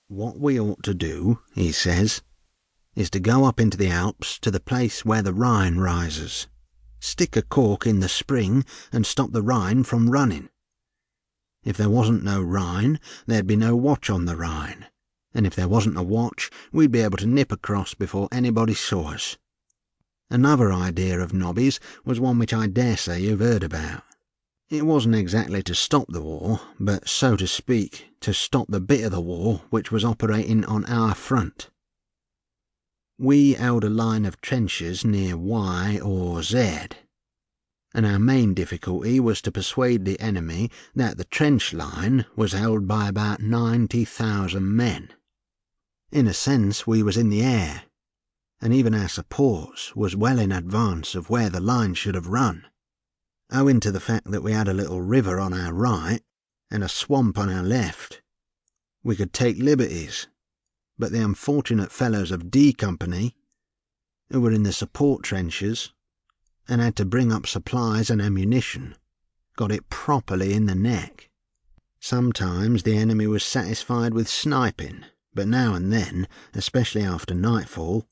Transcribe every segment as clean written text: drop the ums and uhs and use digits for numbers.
What we ought to do, he says, is to go up into the Alps to the place where the Rhine rises, stick a cork in the spring and stop the Rhine from running. If there wasn't no Rhine, there'd be no watch on the Rhine, and if there wasn't a watch, we'd be able to nip across before anybody saw us. Another idea of Nobby's was one which I dare say you've heard about. It wasn't exactly to stop the war, but, so to speak, to stop the bit of the war which was operating on our front. We held a line of trenches near Y or Z, and our main difficulty was to persuade the enemy that the trench line was held by about 90,000 men. In a sense, we was in the air, and even our supports was well in advance of where the line should have run, owing to the fact that we had a little river on our right and a swamp on our left. We could take liberties, but the unfortunate fellows of D Company, who were in the support trenches and had to bring up supplies and ammunition, got it properly in the neck. Sometimes the enemy was satisfied with sniping, but now and then, especially after nightfall,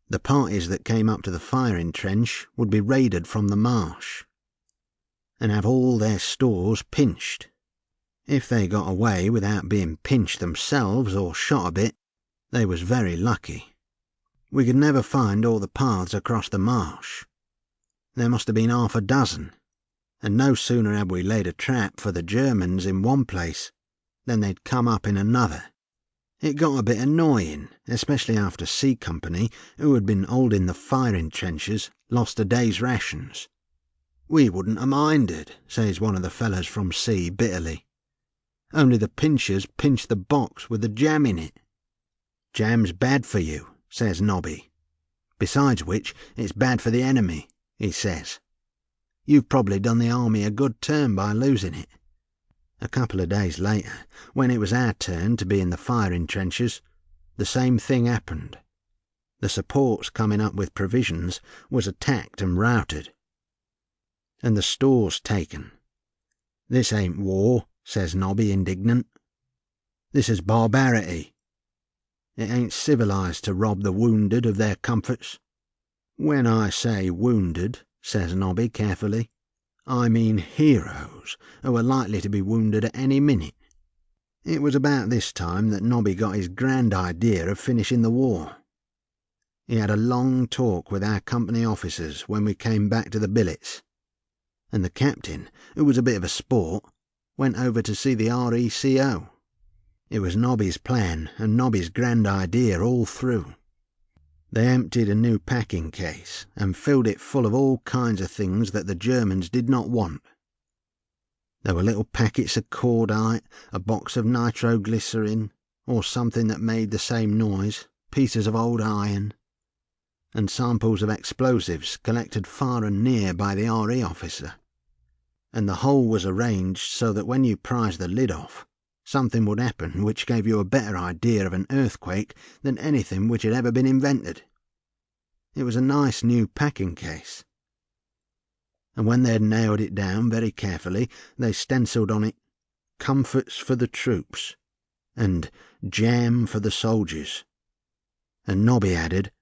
the parties that came up to the firing trench would be raided from the marsh and have all their stores pinched. If they got away without being pinched themselves or shot a bit, they was very lucky. We could never find all the paths across the marsh. There must have been half a dozen, and no sooner had we laid a trap for the Germans in one place than they'd come up in another. It got a bit annoying, especially after C Company, who had been holding the firing trenches, lost a day's rations. We wouldn't have minded, says one of the fellows from C bitterly. Only the pinchers pinched the box with the jam in it. Jam's bad for you, says Nobby. Besides which, it's bad for the enemy, he says. You've probably done the army a good turn by losing it. A couple of days later, when it was our turn to be in the firing trenches, the same thing happened. The supports coming up with provisions was attacked and routed, and the stores taken. This ain't war, says Nobby indignant. This is barbarity. It ain't civilised to rob the wounded of their comforts. When I say wounded, says Nobby carefully, I mean heroes who are likely to be wounded at any minute. It was about this time that Nobby got his grand idea of finishing the war. He had a long talk with our company officers when we came back to the billets, and the captain, who was a bit of a sport, went over to see the RECO. It was Nobby's plan and Nobby's grand idea all through. They emptied a new packing case and filled it full of all kinds of things that the Germans did not want. There were little packets of cordite, a box of nitroglycerin, or something that made the same noise, pieces of old iron, and samples of explosives collected far and near by the RE officer. And the whole was arranged so that when you prized the lid off, something would happen which gave you a better idea of an earthquake than anything which had ever been invented. It was a nice new packing case, and when they had nailed it down very carefully, they stencilled on it, "Comforts for the troops," and "Jam for the soldiers." And Nobby added,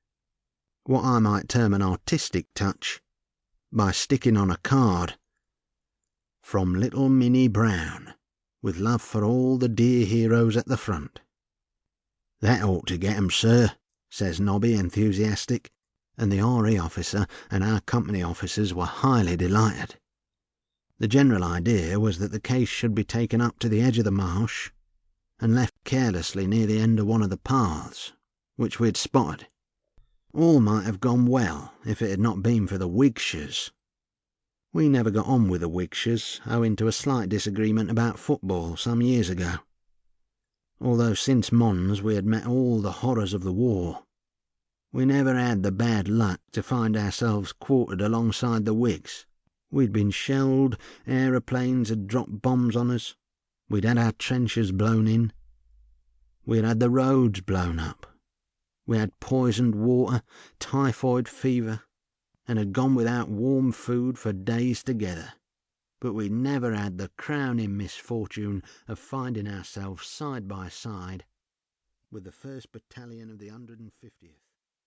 what I might term an artistic touch, by sticking on a card, "From little Minnie Brown, with love for all the dear heroes at the front." "That ought to get 'em, sir," says Nobby, enthusiastic, and the RE officer and our company officers were highly delighted. The general idea was that the case should be taken up to the edge of the marsh and left carelessly near the end of one of the paths, which we had spotted. All might have gone well if it had not been for the Wigshires. We never got on with the Wigshires, owing to a slight disagreement about football some years ago, although since Mons we had met all the horrors of the war. We never had the bad luck to find ourselves quartered alongside the Whigs. We'd been shelled, aeroplanes had dropped bombs on us, we'd had our trenches blown in, we had had the roads blown up, we had poisoned water, typhoid fever, and had gone without warm food for days together, but we never had the crowning misfortune of finding ourselves side by side with the 1st Battalion of the 150th.